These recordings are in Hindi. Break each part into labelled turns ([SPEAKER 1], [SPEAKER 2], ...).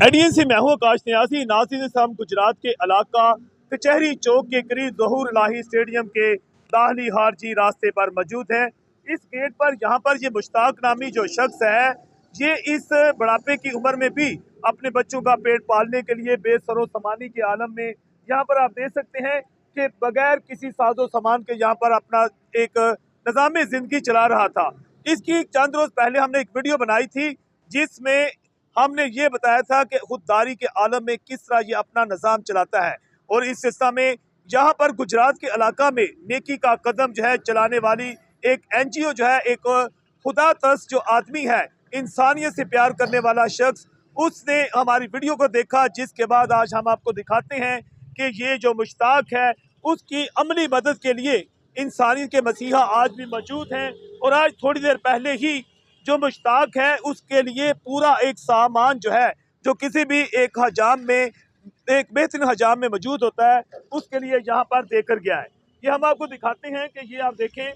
[SPEAKER 1] एडीएन से मैं हूं आकाश न्यासी। नाज़रीन, हम गुजरात के इलाका कचहरी चौक के करीब ज़हूर इलाही स्टेडियम के दाहली हारजी रास्ते पर मौजूद हैं। इस गेट पर यहाँ पर ये मुश्ताक नामी जो शख्स है, ये इस बुढ़ापे की उम्र में भी अपने बच्चों का पेट पालने के लिए बेसरो समानी के आलम में यहाँ पर आप देख सकते हैं कि बगैर किसी साजो सामान के यहाँ पर अपना एक निज़ाम ज़िंदगी चला रहा था। इसकी चंद रोज़ पहले हमने एक वीडियो बनाई थी जिसमें हमने ये बताया था कि खुददारी के आलम में किस तरह ये अपना निज़ाम चलाता है। और इस सिलसिला में यहाँ पर गुजरात के इलाका में नेकी का कदम जो है चलाने वाली एक NGO जो है, एक खुदा तरस जो आदमी है, इंसानियत से प्यार करने वाला शख्स, उसने हमारी वीडियो को देखा, जिसके बाद आज हम आपको दिखाते हैं कि ये जो मुश्ताक है उसकी अमली मदद के लिए इंसानियत के मसीहा आज भी मौजूद हैं। और आज थोड़ी देर पहले ही जो मुश्ताक है उसके लिए पूरा एक सामान जो है, जो किसी भी एक हजाम में, एक बेहतरीन हजाम में मौजूद होता है, उसके लिए यहाँ पर देकर गया है। ये हम आपको दिखाते हैं कि ये आप देखें,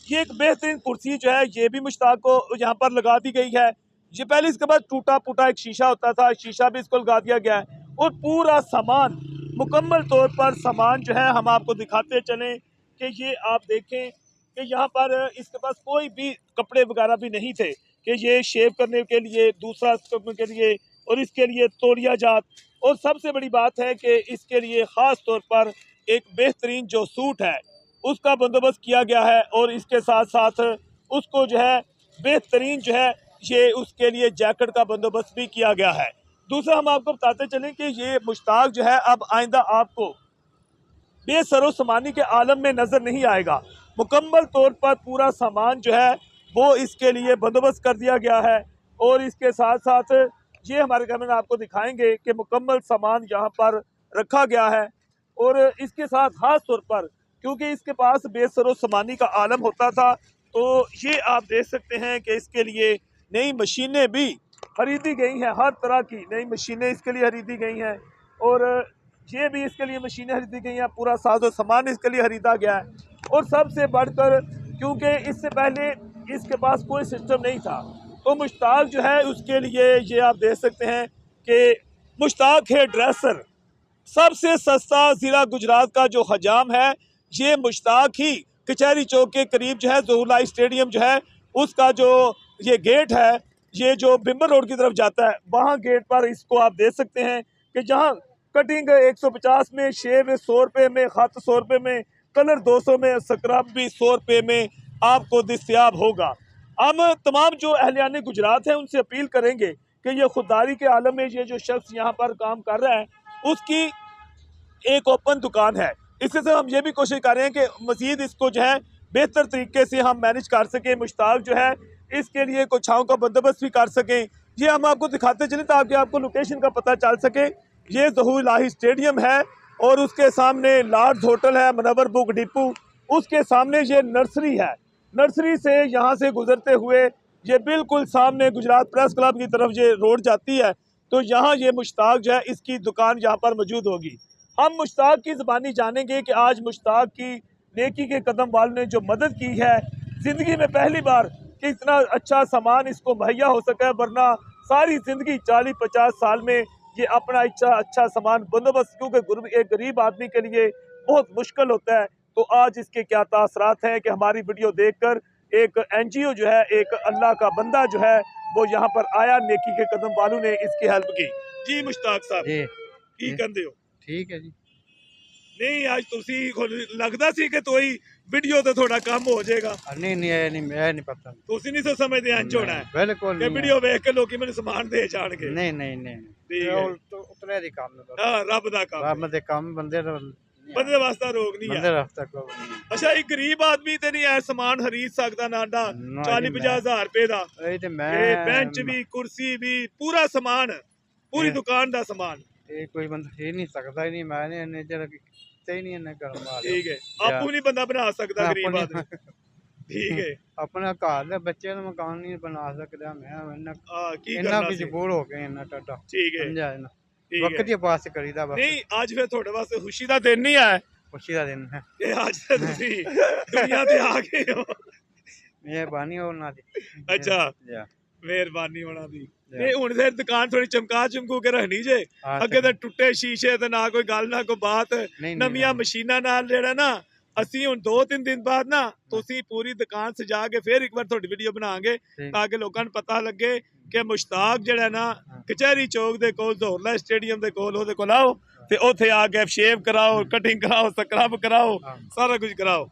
[SPEAKER 1] ये एक बेहतरीन कुर्सी जो है ये भी मुश्ताक को यहाँ पर लगा दी गई है। ये पहले इसके बाद टूटा फूटा एक शीशा होता था, शीशा भी इसको लगा दिया गया है। और पूरा सामान मुकम्मल तौर पर सामान जो है हम आपको दिखाते चलें कि ये आप देखें कि यहाँ पर इसके पास कोई भी कपड़े वगैरह भी नहीं थे कि ये शेव करने के लिए, दूसरा करने के लिए, और इसके लिए तौलिया जात। और सबसे बड़ी बात है कि इसके लिए ख़ास तौर पर एक बेहतरीन जो सूट है उसका बंदोबस्त किया गया है। और इसके साथ साथ उसको जो है बेहतरीन जो है ये उसके लिए जैकेट का बंदोबस्त भी किया गया है। दूसरा हम आपको बताते चलें कि ये मुश्ताक जो है अब आइंदा आपको बेसरो समानी के आलम में नज़र नहीं आएगा। मुकम्मल तौर पर पूरा सामान जो है वो इसके लिए बंदोबस्त कर दिया गया है। और इसके साथ साथ ये हमारे कैमरे आपको दिखाएंगे कि मुकम्मल सामान यहाँ पर रखा गया है। और इसके साथ ख़ास तौर पर क्योंकि इसके पास बेसरो समानी का आलम होता था, तो ये आप देख सकते हैं कि इसके लिए नई मशीनें भी खरीदी गई हैं, हर तरह की नई मशीनें इसके लिए खरीदी गई हैं। और ये भी इसके लिए मशीनें खरीदी गई हैं, पूरा साजो सामान इसके लिए खरीदा गया है। और सबसे बढ़कर क्योंकि इससे पहले इसके पास कोई सिस्टम नहीं था, तो मुश्ताक जो है उसके लिए ये आप देख सकते हैं कि मुश्ताक हेयर ड्रेसर सबसे सस्ता ज़िला गुजरात का जो हजाम है, ये मुश्ताक ही कचहरी चौक के करीब जो है ज़हूर इलाही स्टेडियम जो है उसका जो ये गेट है, ये जो बिम्बर रोड की तरफ जाता है, वहाँ गेट पर इसको आप देख सकते हैं कि जहाँ कटिंग 150 में, शेव 100 रुपये में, खत 100 रुपये में, कलर 200 में, स्क्रब भी 100 रुपये में आपको दस्तयाब होगा। हम तमाम जो अहलियान गुजरात हैं उनसे अपील करेंगे कि ये खुददारी के आलम में ये जो शख्स यहाँ पर काम कर रहा है उसकी एक ओपन दुकान है। इससे से हम ये भी कोशिश कर रहे हैं कि मज़ीद इसको जो है बेहतर तरीके से हम मैनेज कर सकें, मुश्ताक जो है इसके लिए कुछ छाँव का बंदोबस्त भी कर सकें। ये हम आपको दिखाते चलें ताकि आपको लोकेशन का पता चल सके। ये ज़हूर इलाही स्टेडियम है और उसके सामने लॉर्ड्स होटल है, मुनव्वर बुक डिपो, उसके सामने ये नर्सरी है। नर्सरी से यहाँ से गुजरते हुए ये बिल्कुल सामने गुजरात प्रेस क्लब की तरफ ये रोड जाती है, तो यहाँ ये मुश्ताक जो है इसकी दुकान यहाँ पर मौजूद होगी। हम मुश्ताक की ज़बानी जानेंगे कि आज मुश्ताक की नेकी के कदम वालों ने जो मदद की है, ज़िंदगी में पहली बार कि इतना अच्छा सामान इसको मुहैया हो सका है, वरना सारी ज़िंदगी 40-50 साल में ये अपना अच्छा सामान बंदोबस्त, क्योंकि एक गरीब आदमी के लिए बहुत मुश्किल होता है। तो आज इसके क्या तासरात हैं कि हमारी वीडियो देखकर एक NGO जो है, एक अल्लाह का बंदा जो है वो यहाँ पर आया, नेकी के कदम वालों ने इसकी हेल्प की। जी मुश्ताक साहब की कहते हो?
[SPEAKER 2] ठीक है जी।
[SPEAKER 1] नहीं आज तुसी लगता सी कि तोई वीडियो तो थोड़ा कम हो जाएगा।
[SPEAKER 2] नहीं नहीं पता।
[SPEAKER 1] तुसी नहीं तो समझते इंज होना है
[SPEAKER 2] बिल्कुल
[SPEAKER 1] कि वीडियो देख के लोग मैंने सामान दे जाणगे।
[SPEAKER 2] नहीं नहीं नहीं
[SPEAKER 1] ठीक है,
[SPEAKER 2] तो उतने दी काम है।
[SPEAKER 1] हां रब दा काम,
[SPEAKER 2] रब दे काम, बंदे
[SPEAKER 1] वास्ता रोग नहीं है।
[SPEAKER 2] बंदे रास्ता को नहीं।
[SPEAKER 1] अच्छा एक गरीब आदमी ते नहीं है सामान खरीद सकता नाडा 40-50 हज़ार रुपए दा।
[SPEAKER 2] ए ते मैं
[SPEAKER 1] बेंच भी, कुर्सी भी, पूरा सामान, पूरी दुकान दा सामान।
[SPEAKER 2] ये कोई बंदा ही नहीं सकता ही नहीं, मैंने इन्ने जरा ही नहीं इन्ने करम वाले।
[SPEAKER 1] ठीक है, आपू नहीं बंदा बना सकता गरीब आदमी। ठीक है,
[SPEAKER 2] अपना घर दे बच्चे दा मकान नहीं बना सकदा मैं
[SPEAKER 1] की
[SPEAKER 2] इन्ना
[SPEAKER 1] करना
[SPEAKER 2] कुछ
[SPEAKER 1] सी।
[SPEAKER 2] बूढ़ हो गए इन्ना टाटा।
[SPEAKER 1] ठीक है,
[SPEAKER 2] समझा ना
[SPEAKER 1] ठीक
[SPEAKER 2] वक्त
[SPEAKER 1] है।
[SPEAKER 2] ही पास करीदा बस।
[SPEAKER 1] नहीं आज फिर थोड़े वास्ते खुशी दा दिन नहीं है
[SPEAKER 2] खुशी दा दिन है
[SPEAKER 1] कि आज ते तुसी दुनिया ते आ गए हो।
[SPEAKER 2] मेहरबानी होना दी।
[SPEAKER 1] अच्छा
[SPEAKER 2] जा
[SPEAKER 1] मेहरबानी होना दी। नहीं हुण फिर दुकान थोड़ी चमका चमकू के रखनी जे अगे तो टुटे शीशे ते ना कोई गल ना कोई बात नवियां मशीनां नाल जेड़ा ना ਅਸੀਂ ਹੁਣ 2-3 ਦਿਨ ਬਾਅਦ ਨਾ ਤੁਸੀਂ ਪੂਰੀ ਦੁਕਾਨ ਸਜਾ ਕੇ ਫਿਰ ਇੱਕ ਵਾਰ ਤੁਹਾਡੀ ਵੀਡੀਓ ਬਣਾਵਾਂਗੇ ਤਾਂ ਕਿ ਲੋਕਾਂ ਨੂੰ ਪਤਾ ਲੱਗੇ ਕਿ ਮੁਸ਼ਤਾਕ ਜਿਹੜਾ ਨਾ ਕਚਹਿਰੀ ਚੌਕ ਦੇ ਕੋਲ ਜ਼ੋਹਰਲਾ ਸਟੇਡੀਅਮ ਦੇ ਕੋਲ ਉਹਦੇ ਕੋਲ आओ ਤੇ ਉੱਥੇ ਆ ਕੇ शेव कराओ कटिंग कराओ स्क्रब कराओ सारा कुछ कराओ।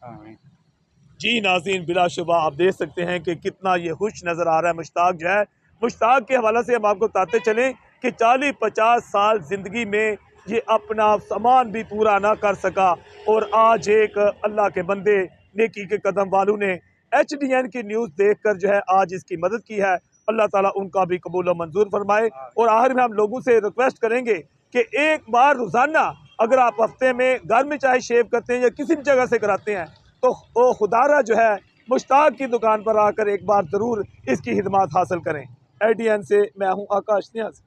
[SPEAKER 1] जी नाज़रीन बिलाशुबा आप देख सकते हैं कि कितना ये खुश नज़र आ रहा है मुश्ताक जो है। मुश्ताक के हवाले से हम आपको बताते चलें कि 40-50 साल ज़िंदगी में ये अपना सामान भी पूरा ना कर सका और आज एक अल्लाह के बंदे नेकी के कदम वालों ने HDN की न्यूज़ देखकर जो है आज इसकी मदद की है। अल्लाह ताला उनका भी कबूल व मंजूर फरमाए। और आखिर में हम लोगों से रिक्वेस्ट करेंगे कि एक बार रोज़ाना अगर आप हफ्ते में घर में चाहे शेव करते हैं या किसी भी जगह से कराते हैं तो वो खुदारा जो है मुश्ताक की दुकान पर आकर एक बार ज़रूर इसकी खिदमत हासिल करें। HDN से मैं हूँ आकाश नियाज़।